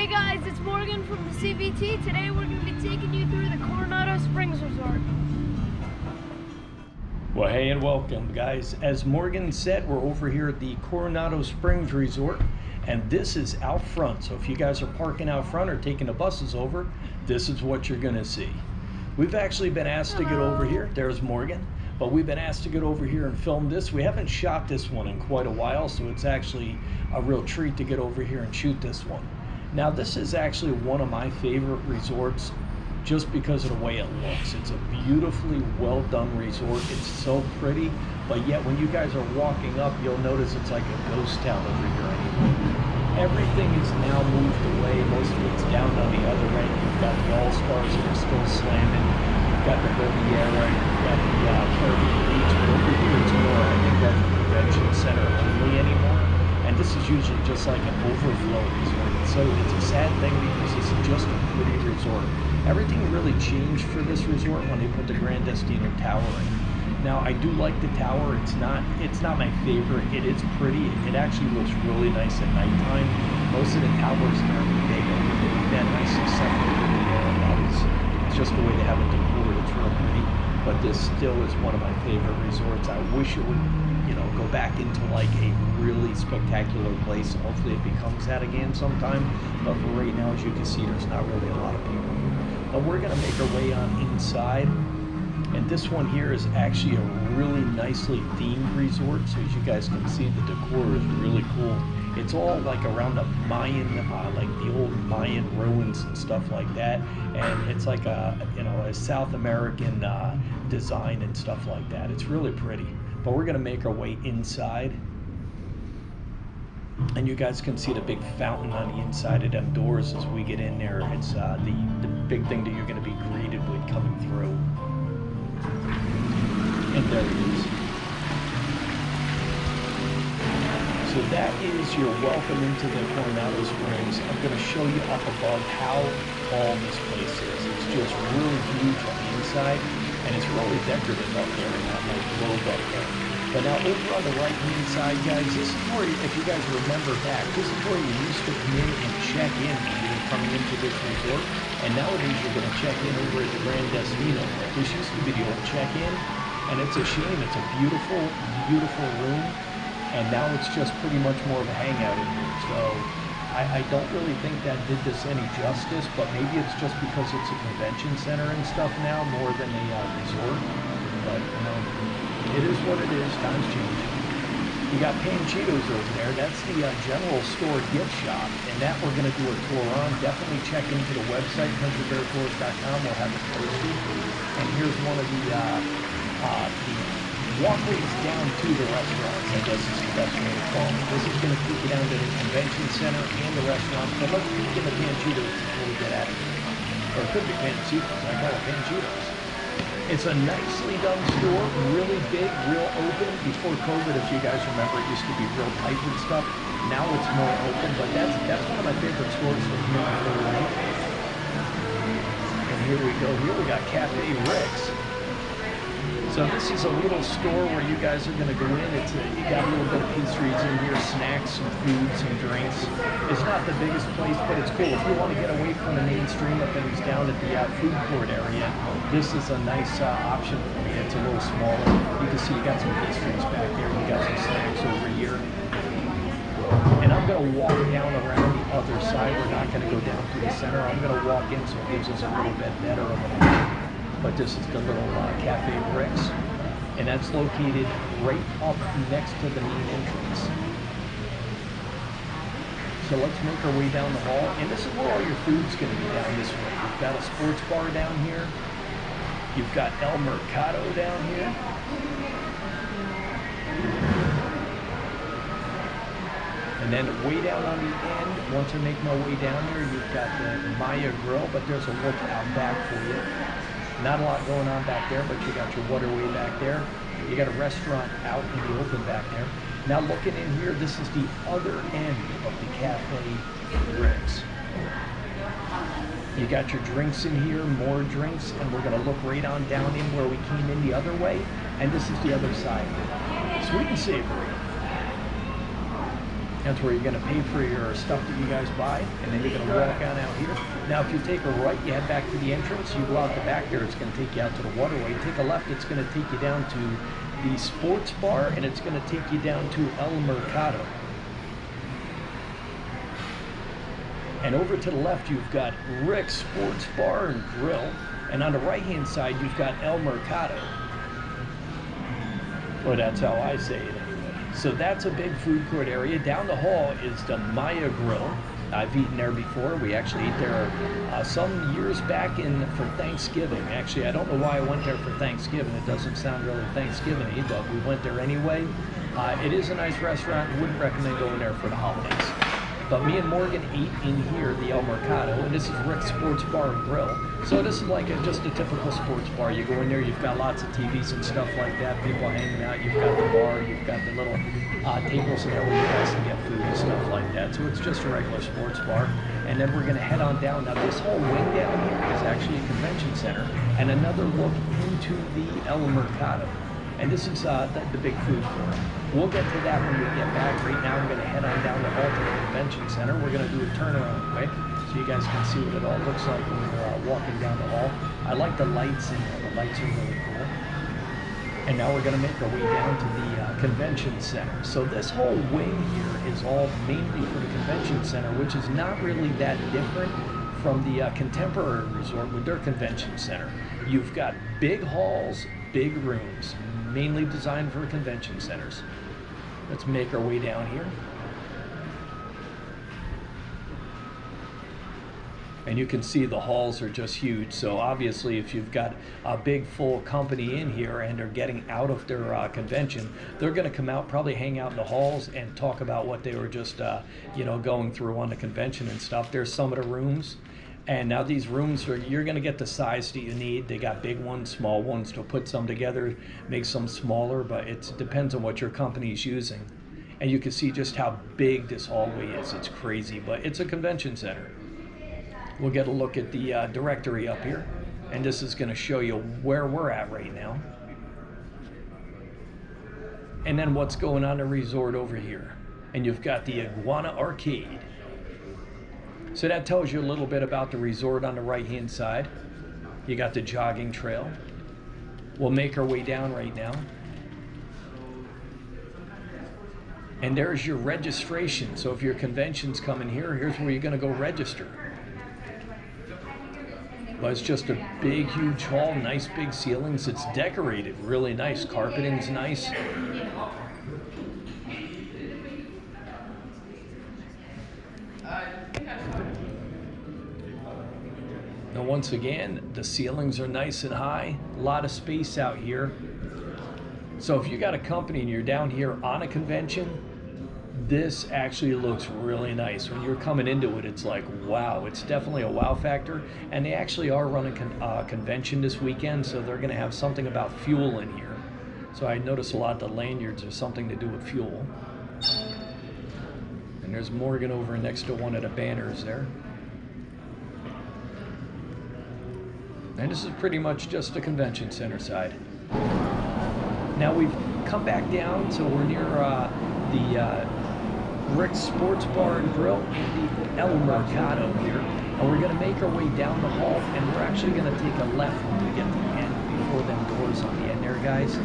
guys, it's Morgan from the CBT. Today we're going to be taking you through the Coronado Springs Resort. Well, hey and welcome guys. As Morgan said, we're over here at the Coronado Springs Resort, and this is out front. So if you guys are parking out front or taking the buses over, this is what you're going to see. We've actually been asked to get over here. There's Morgan. But we've been asked to get over here and film this. We haven't shot this one in quite a while, so it's actually a real treat to get over here and shoot this one. Now, this is actually one of my favorite resorts just because of the way it looks. It's a beautifully well done resort. It's so pretty, but yet when you guys are walking up, you'll notice it's like a ghost town over here anymore. Everything is now moved away. Most of it's down on the other end. You've got the All-Stars that are still slamming. You've got the Riviera, you've got the Caribbean Beach, but over here it's more, I think that's the convention center only anymore. And this is usually just like an overflow resort. So it's a sad thing because this is just a pretty resort. Everything really changed for this resort when they put the Gran Destino Tower in. Now, I do like the tower. It's not my favorite. It is pretty. It actually looks really nice at nighttime. Most of the towers are big. That nicely separated in there, and it's just the way they have it decorated. It's real pretty. But this still is one of my favorite resorts. I wish it would, go back into like a really spectacular place. Hopefully it becomes that again sometime. But for right now, as you can see, there's not really a lot of people here. But we're gonna make our way on inside. And this one here is actually a really nicely themed resort. So as you guys can see, the decor is really cool. It's all like around the Mayan, like the old Mayan ruins and stuff like that. And it's like a South American design and stuff like that. It's really pretty. But we're gonna make our way inside. And you guys can see the big fountain on the inside of them doors as we get in there. It's the big thing that you're gonna be greeted with coming through. And there it is. So that is your welcome into the Coronado Springs. I'm going to show you up above how tall this place is. It's just really huge on the inside, and it's really decorative up there in that like globe up there. But now over on the right-hand side, guys, this is where, if you guys remember back, this is where you used to come in and check in when you were coming into this resort. And nowadays you're going to check in over at the Gran Destino. This used to be the old check-in, and it's a shame. It's a beautiful, beautiful room. And now it's just pretty much more of a hangout in here. So I don't really think that did this any justice, but maybe it's just because it's a convention center and stuff now more than a resort. But it is what it is. Times change. You got Panchitos over there. That's the general store gift shop, and that we're going to do a tour on. Definitely check into the website, countrybeartours.com. We'll have it posted. And here's one of the walkways down to the restaurants, I guess is the best way to call it. This is going to take you down to the convention center and the restaurant. But let's peek in the Panchitos before we get out of here. Or it could be Panchitos. I call it Panchitos. It's a nicely done store, really big, real open. Before COVID, if you guys remember, it used to be real tight and stuff. Now it's more open, but that's one of my favorite stores to come in for the night. And here we go. Here we got Cafe Rick's. So this is a little store where you guys are going to go in. You got a little bit of pastries in here, snacks, some food, some drinks. It's not the biggest place, but it's cool. If you want to get away from the mainstream of things down at the food court area, this is a nice option for you. It's a little smaller. You can see you got some pastries back there. You got some snacks over here. And I'm going to walk down around the other side. We're not going to go down to the center. I'm going to walk in so it gives us a little bit better of a But this is the little Cafe Rick's, and that's located right up next to the main entrance. So let's make our way down the hall, and this is where all your food's going to be down this way. You've got a sports bar down here. You've got El Mercado down here. And then way down on the end, once I make my way down there, you've got the Maya Grill, but there's a look out back for you. Not a lot going on back there, but you got your waterway back there. You got a restaurant out in the open back there. Now looking in here, this is the other end of the Cafe Rick's. You got your drinks in here, more drinks, and we're gonna look right on down in where we came in the other way. And this is the other side. Sweet and savory. That's where you're going to pay for your stuff that you guys buy, and then you're going to walk on out here. Now, if you take a right, you head back to the entrance. You go out the back there, it's going to take you out to the waterway. Take a left, it's going to take you down to the sports bar, and it's going to take you down to El Mercado. And over to the left, you've got Rick's Sports Bar and Grill, and on the right-hand side, you've got El Mercado. Well, that's how I say it. So that's a big food court area. Down the hall is the Maya Grill. I've eaten there before. We actually ate there some years back for Thanksgiving. Actually, I don't know why I went there for Thanksgiving. It doesn't sound really Thanksgiving-y, but we went there anyway. It is a nice restaurant. Wouldn't recommend going there for the holidays. But me and Morgan ate in here, the El Mercado, and this is Rick's Sports Bar and Grill. So this is like just a typical sports bar. You go in there, you've got lots of TVs and stuff like that, people hanging out, you've got the bar, you've got the little tables in there where you guys can get food and stuff like that. So it's just a regular sports bar. And then we're gonna head on down. Now this whole wing down here is actually a convention center and another look into the El Mercado. And this is the big food court. We'll get to that when we get back. Right now, I'm going to head on down the hall to the convention center. We're going to do a turnaround quick so you guys can see what it all looks like when we're walking down the hall. I like the lights in there. The lights are really cool. And now we're going to make our way down to the convention center. So this whole wing here is all mainly for the convention center, which is not really that different from the Contemporary Resort with their convention center. You've got big halls, big rooms, mainly designed for convention centers. Let's make our way down here. And you can see the halls are just huge. So obviously if you've got a big full company in here and they're getting out of their convention, they're gonna come out, probably hang out in the halls and talk about what they were just going through on the convention and stuff. There's some of the rooms. And now these rooms, you're going to get the size that you need. They got big ones, small ones. To put some together, make some smaller, but it depends on what your company is using. And you can see just how big this hallway is. It's crazy, but it's a convention center. We'll get a look at the directory up here, and this is going to show you where we're at right now. And then what's going on in the resort over here. And you've got the Iguana Arcade. So that tells you a little bit about the resort on the right-hand side. You got the jogging trail. We'll make our way down right now. And there's your registration. So if your convention's coming here, here's where you're gonna go register. But it's just a big, huge hall, nice big ceilings. It's decorated really nice. Carpeting's nice. Now once again, the ceilings are nice and high, a lot of space out here. So if you got a company and you're down here on a convention, this actually looks really nice. When you're coming into it, it's like, wow, it's definitely a wow factor. And they actually are running a convention this weekend, so they're gonna have something about fuel in here. So I noticed a lot of the lanyards are something to do with fuel. And there's Morgan over next to one of the banners there. And this is pretty much just the convention center side. Now we've come back down, so we're near the Rick's Sports Bar and Grill in the El Mercado here. And we're gonna make our way down the hall, and we're actually gonna take a left when we get to the end, before them doors on the end there, guys.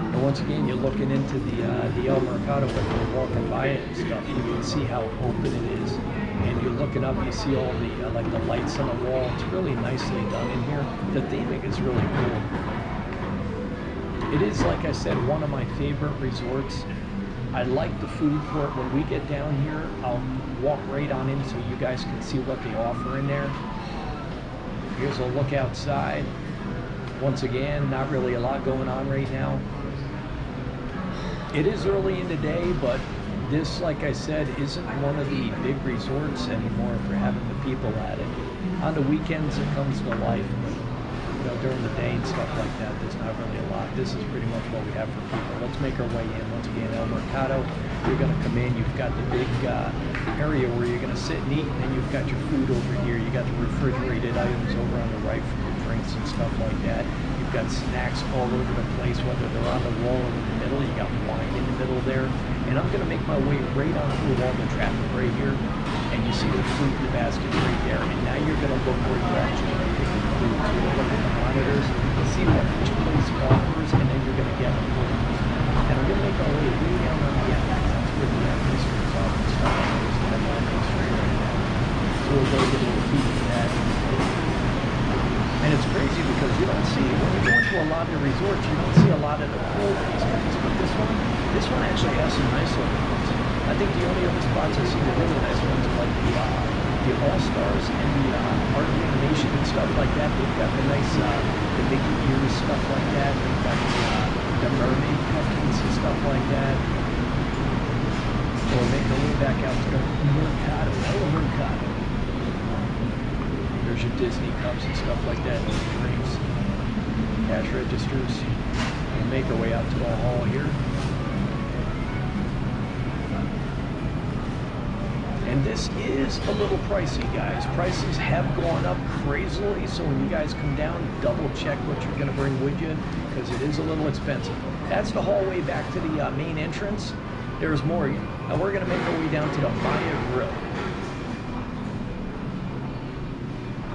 And once again, you're looking into the El Mercado, but you're walking by it and stuff, you can see how open it is. And you're looking up, you see all the like the lights on the wall. It's really nicely done in here. The theming is really cool. It is, like I said, one of my favorite resorts. I like the food court. When we get down here, I'll walk right on in so you guys can see what they offer in there. Here's a look outside. Once again, not really a lot going on right now. It is early in the day, but this, like I said, isn't one of the big resorts anymore for having the people at it. On the weekends, it comes to life, but during the day and stuff like that, there's not really a lot. This is pretty much what we have for people. Let's make our way in. Once again, El Mercado, you're going to come in. You've got the big area where you're going to sit and eat, and then you've got your food over here. You got the refrigerated items over on the right for your drinks and stuff like that. You've You've got snacks all over the place, whether they're on the wall or in the middle. You got wine in the middle there. And I'm gonna make my way right on through all the traffic right here. And you see the fruit in the basket right there. And now you're gonna look where you're actually gonna pick the food. So you're looking at the monitors, see what each place offers, and then you're gonna get them. And I'm gonna make my way down on the end. That's where the mysteries are and stuff. I'm on Main Street right now. So we'll go get a little peek at that. And it's crazy because you don't see, when you go into a lot of the resorts, you don't see a lot of the pool basements. But this one actually has some nice looking ones. I think the only other spots I see the really nice ones are like the All-Stars and the Art Animation and stuff like that. They've got the nice, the Mickey ears, stuff like that. They've got the mermaid pumpkins and stuff like that. So we'll make our way back out to the Mercado, El Mercado. There's your Disney cups and stuff like that, drinks, cash registers. We'll make our way out to the hall here. And this is a little pricey, guys. Prices have gone up crazily, so when you guys come down, double check what you're gonna bring with you, because it is a little expensive. That's the hallway back to the main entrance. There's more. Now we're gonna make our way down to the Maya Grill.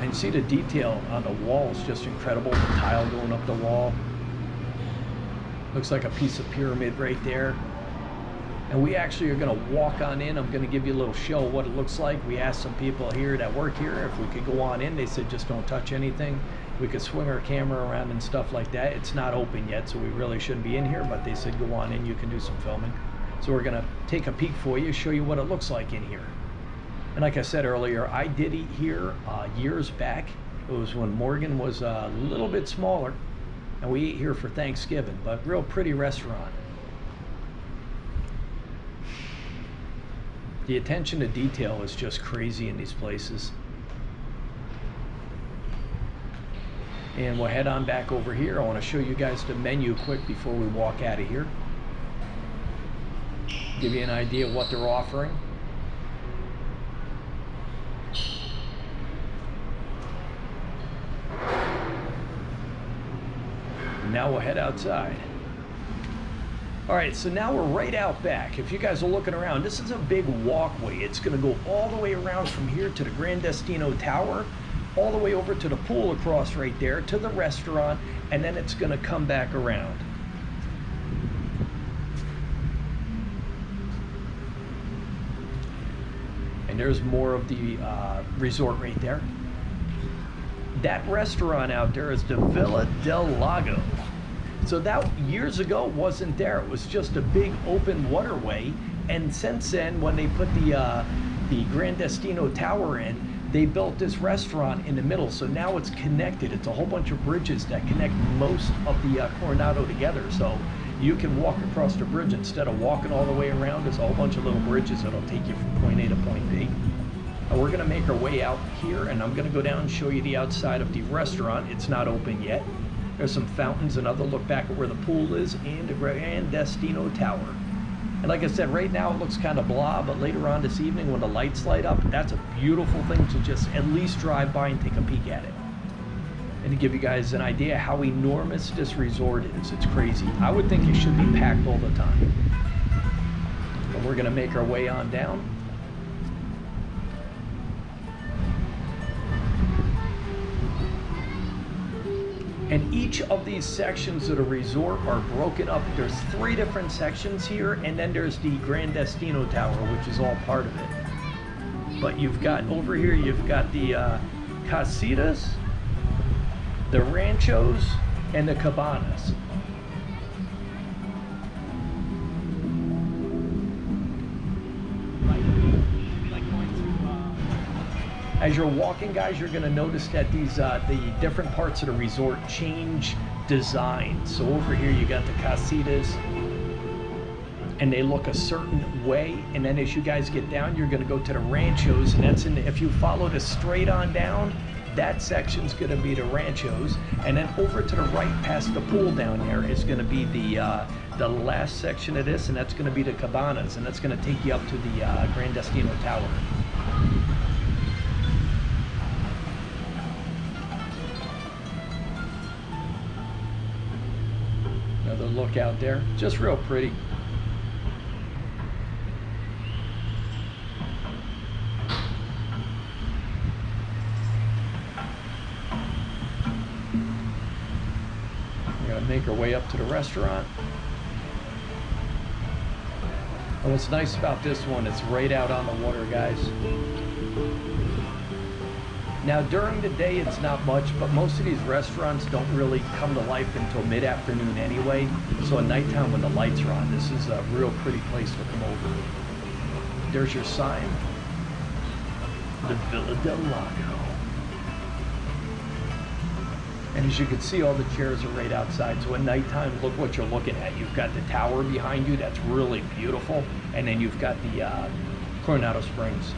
And see the detail on the wall is just incredible. The tile going up the wall. Looks like a piece of pyramid right there. And we actually are going to walk on in. I'm going to give you a little show of what it looks like. We asked some people here that work here if we could go on in. They said just don't touch anything. We could swing our camera around and stuff like that. It's not open yet, so we really shouldn't be in here, but they said go on in, you can do some filming. So we're going to take a peek for you, show you what it looks like in here. And like I said earlier, I did eat here years back. It was when Morgan was a little bit smaller, and we ate here for Thanksgiving, but real pretty restaurant. The attention to detail is just crazy in these places. And we'll head on back over here. I want to show you guys the menu quick before we walk out of here. Give you an idea of what they're offering. Now we'll head outside. All right, so now we're right out back. If you guys are looking around, this is a big walkway. It's gonna go all the way around from here to the Gran Destino Tower, all the way over to the pool across right there, to the restaurant, and then it's gonna come back around. And there's more of the resort right there. That restaurant out there is the Villa del Lago. So that years ago wasn't there. It was just a big open waterway. And since then, when they put the Gran Destino Tower in, they built this restaurant in the middle. So now it's connected. It's a whole bunch of bridges that connect most of the Coronado together. So you can walk across the bridge instead of walking all the way around. There's a whole bunch of little bridges that'll take you from point A to point B. And we're gonna make our way out here, and I'm gonna go down and show you the outside of the restaurant. It's not open yet. There's some fountains, another look back at where the pool is, and the Gran Destino Tower. And like I said, right now it looks kind of blah, but later on this evening when the lights light up, that's a beautiful thing to just at least drive by and take a peek at it. And to give you guys an idea how enormous this resort is, it's crazy. I would think it should be packed all the time. But we're gonna make our way on down. And each of these sections of the resort are broken up. There's 3 different sections here, and then there's the Gran Destino Tower, which is all part of it. But you've got over here, you've got the casitas, the ranchos, and the cabanas. As you're walking, guys, you're gonna notice that these the different parts of the resort change design. So over here you got the casitas, and they look a certain way. And then as you guys get down, you're gonna go to the ranchos, and that's if you follow this straight on down, that section's gonna be the ranchos. And then over to the right past the pool down there is gonna be the last section of this, and that's gonna be the cabanas, and that's gonna take you up to the Gran Destino Tower. look out there. Just real pretty. We're gonna make our way up to the restaurant. And what's nice about this one, it's right out on the water, guys. Now during the day it's not much, but most of these restaurants don't really come to life until mid-afternoon anyway. So at nighttime when the lights are on, this is a real pretty place to come over. There's your sign. The Villa del Lago. And as you can see, all the chairs are right outside. So at nighttime, look what you're looking at. You've got the tower behind you, that's really beautiful. And then you've got the Coronado Springs.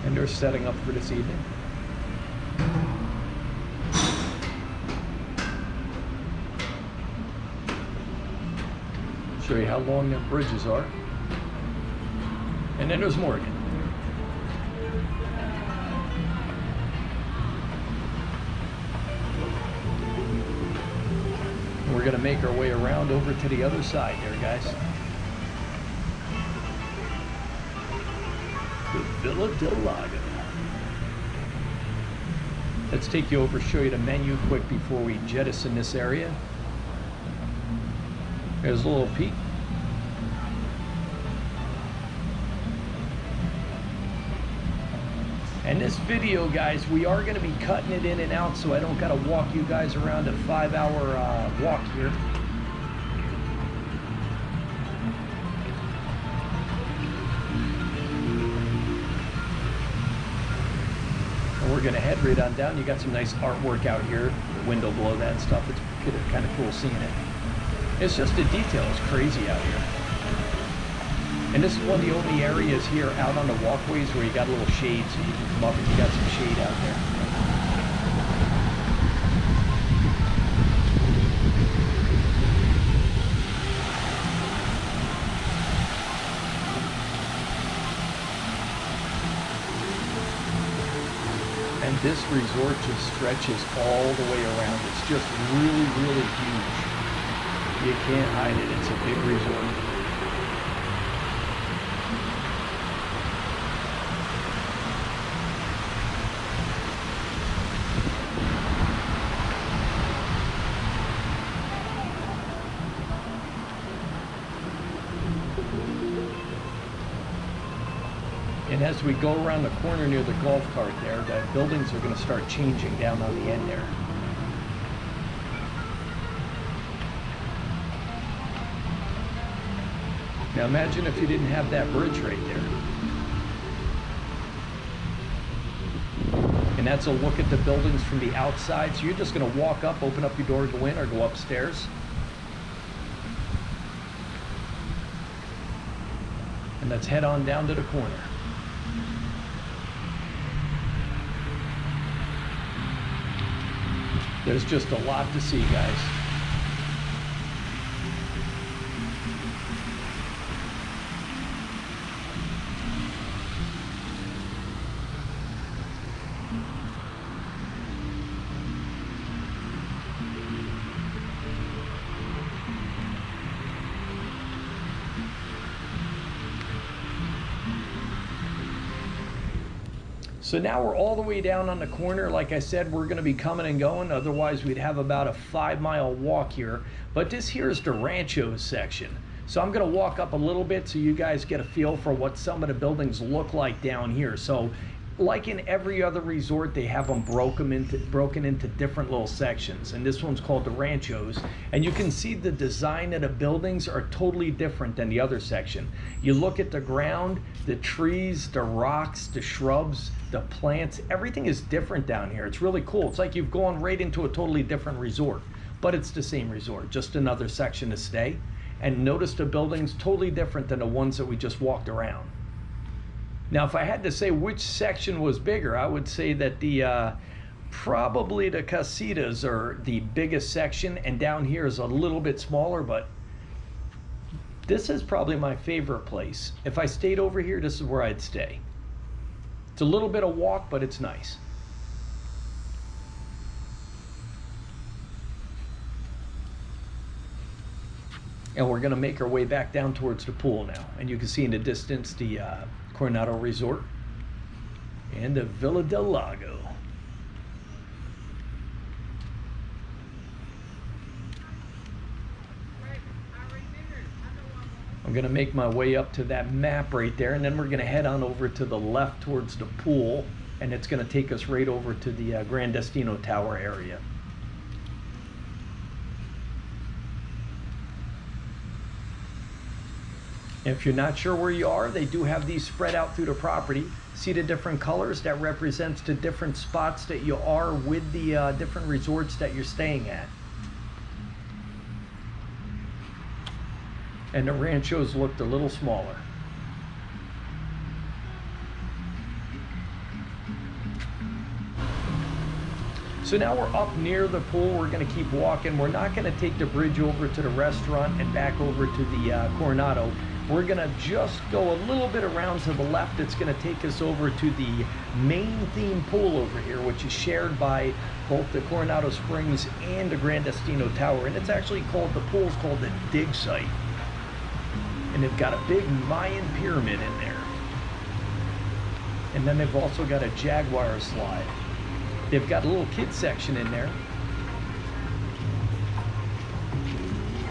And they're setting up for this evening. Show you how long them bridges are. And then there's Morgan. And we're gonna make our way around over to the other side there, guys. The Villa del Lago. Let's take you over, show you the menu quick before we jettison this area. There's a little peek. And this video, guys, we are going to be cutting it in and out, so I don't got to walk you guys around a 5-hour walk here. And we're going to head right on down. You got some nice artwork out here, the window below that and stuff. It's kind of cool seeing it. It's just the detail is crazy out here. And this is one of the only areas here out on the walkways where you got a little shade, so you can come up and you got some shade out there. And this resort just stretches all the way around. It's just really, really huge. You can't hide it. It's a big resort. And as we go around the corner near the golf cart there, the buildings are going to start changing down on the end there. Now imagine if you didn't have that bridge right there. And that's a look at the buildings from the outside. So you're just going to walk up, open up your door, go in, or go upstairs. And let's head on down to the corner. There's just a lot to see, guys. So now we're all the way down on the corner. Like I said, we're gonna be coming and going. Otherwise, we'd have about a 5-mile walk here. But this here is the Ranchos section. So I'm gonna walk up a little bit so you guys get a feel for what some of the buildings look like down here. So like in every other resort, they have them broken into different little sections. And this one's called the Ranchos. And you can see the design of the buildings are totally different than the other section. You look at the ground, the trees, the rocks, the shrubs, the plants, everything is different down here. It's really cool. It's like you've gone right into a totally different resort, but it's the same resort, just another section to stay. And notice the buildings totally different than the ones that we just walked around. Now, if I had to say which section was bigger, I would say that the probably the casitas are the biggest section, and down here is a little bit smaller, but this is probably my favorite place. If I stayed over here, this is where I'd stay. It's a little bit of walk, but it's nice. And we're gonna make our way back down towards the pool now. And you can see in the distance the Coronado Resort and the Villa del Lago. I'm gonna make my way up to that map right there, and then we're gonna head on over to the left towards the pool, and it's gonna take us right over to the Gran Destino Tower area. If you're not sure where you are, they do have these spread out through the property. See the different colors? That represents the different spots that you are with the different resorts that you're staying at. And the ranchos looked a little smaller. So now we're up near the pool. We're gonna keep walking. We're not gonna take the bridge over to the restaurant and back over to the Coronado. We're gonna just go a little bit around to the left. It's gonna take us over to the main theme pool over here, which is shared by both the Coronado Springs and the Gran Destino Tower. And it's actually called, the pool's called the Dig Site. And they've got a big Mayan pyramid in there. And then they've also got a jaguar slide. They've got a little kid section in there.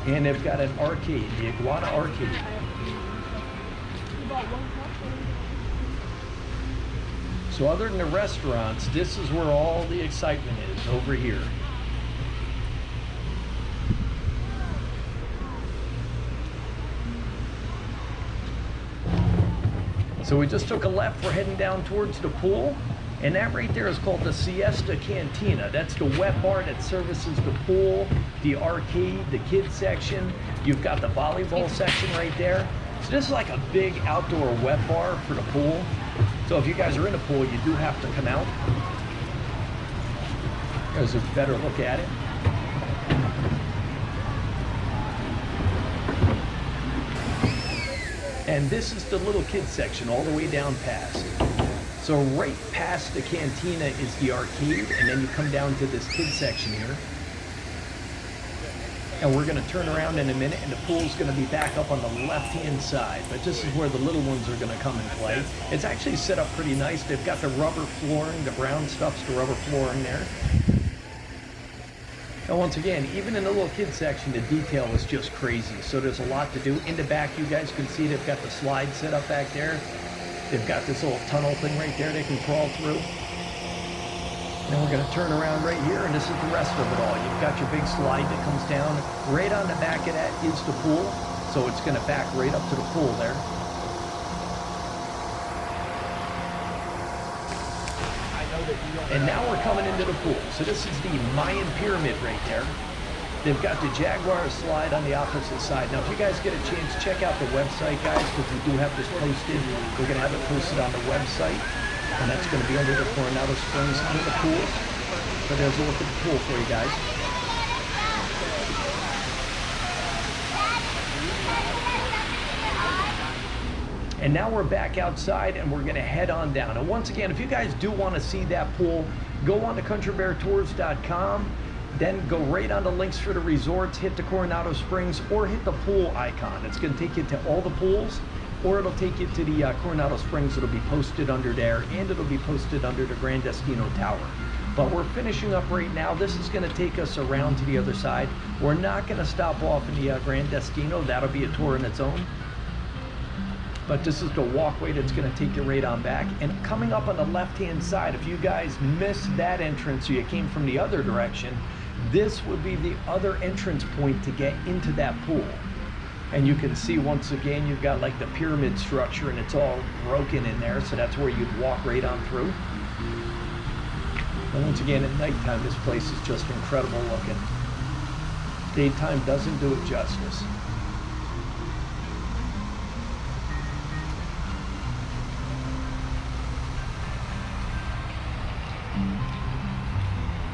And they've got an arcade, the Iguana Arcade. So other than the restaurants, this is where all the excitement is, over here. So we just took a left, we're heading down towards the pool, and that right there is called the Siesta Cantina. That's the wet bar that services the pool, the arcade, the kids section. You've got the volleyball section right there. So this is like a big outdoor wet bar for the pool. So if you guys are in the pool, you do have to come out. There's a better look at it. And this is the little kids section all the way down past. So right past the cantina is the arcade, and then you come down to this kids section here. And we're gonna turn around in a minute, and the pool's gonna be back up on the left-hand side. But this is where the little ones are gonna come and play. It's actually set up pretty nice. They've got the rubber flooring, the brown stuff's the rubber flooring there. And once again, even in the little kids section, the detail is just crazy. So there's a lot to do. In the back, you guys can see they've got the slide set up back there. They've got this little tunnel thing right there they can crawl through. Then we're gonna turn around right here, and this is the rest of it all. You've got your big slide that comes down. Right on the back of that is the pool. So it's gonna back right up to the pool there. And now we're coming into the pool. So this is the Mayan pyramid right there. They've got the jaguar slide on the opposite side. Now, if you guys get a chance, check out the website, guys, because we do have this posted. We're gonna have it posted on the website, and that's gonna be under the Coronado Springs under the pool. So there's a look at the pool for you guys. And now we're back outside, and we're gonna head on down. And once again, if you guys do wanna see that pool, go on to countrybeartours.com, then go right on the links for the resorts, hit the Coronado Springs, or hit the pool icon. It's gonna take you to all the pools, or it'll take you to the Coronado Springs. It'll be posted under there, and it'll be posted under the Gran Destino Tower. But we're finishing up right now. This is gonna take us around to the other side. We're not gonna stop off in the Gran Destino. That'll be a tour in its own. But this is the walkway that's gonna take you right on back. And coming up on the left-hand side, if you guys missed that entrance, so you came from the other direction, this would be the other entrance point to get into that pool. And you can see, once again, you've got like the pyramid structure, and it's all broken in there, so that's where you'd walk right on through. And once again, at nighttime, this place is just incredible looking. Daytime doesn't do it justice.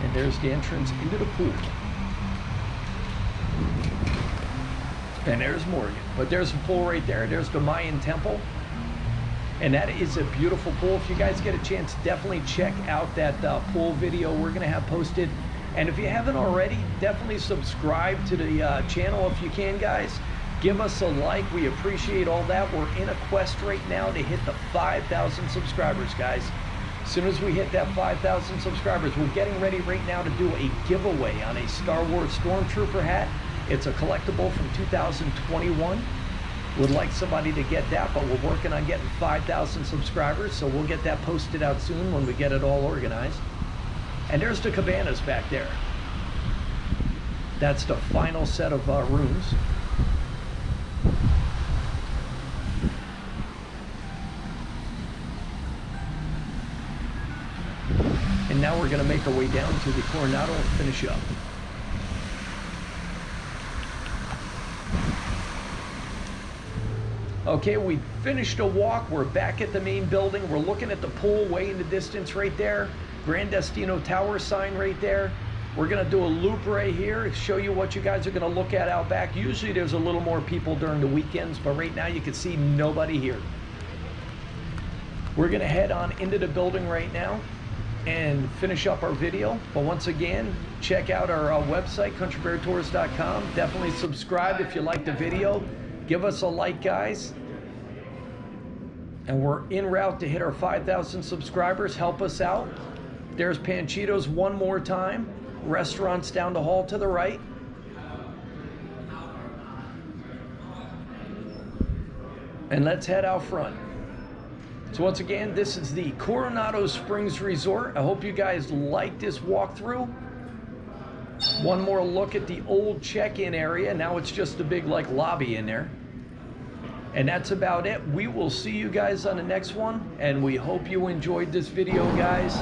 And there's the entrance into the pool. And there's Morgan. But there's the pool right there. There's the Mayan temple. And that is a beautiful pool. If you guys get a chance, definitely check out that pool video we're gonna have posted. And if you haven't already, definitely subscribe to the channel if you can, guys. Give us a like. We appreciate all that. We're in a quest right now to hit the 5,000 subscribers, guys. As soon as we hit that 5,000 subscribers, we're getting ready right now to do a giveaway on a Star Wars Stormtrooper hat. It's a collectible from 2021. Would like somebody to get that, but we're working on getting 5,000 subscribers, so we'll get that posted out soon when we get it all organized. And there's the cabanas back there. That's the final set of rooms. And now we're going to make our way down to the Coronado and finish up. Okay, we finished a walk. We're back at the main building. We're looking at the pool way in the distance right there. Gran Destino Tower sign right there. We're going to do a loop right here, show you what you guys are going to look at out back. Usually there's a little more people during the weekends, but right now you can see nobody here. We're going to head on into the building right now and finish up our video. But once again, check out our website, countrybeartours.com. Definitely subscribe if you like the video. Give us a like, guys. And we're en route to hit our 5,000 subscribers. Help us out. There's Panchitos one more time. Restaurants down the hall to the right. And let's head out front. So once again, this is the Coronado Springs Resort. I hope you guys like this walkthrough. One more look at the old check-in area. Now it's just a big like lobby in there. And that's about it. We will see you guys on the next one. And we hope you enjoyed this video, guys.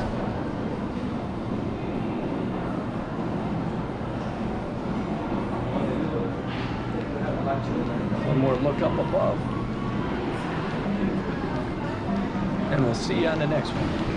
One more look up above. And we'll see you on the next one.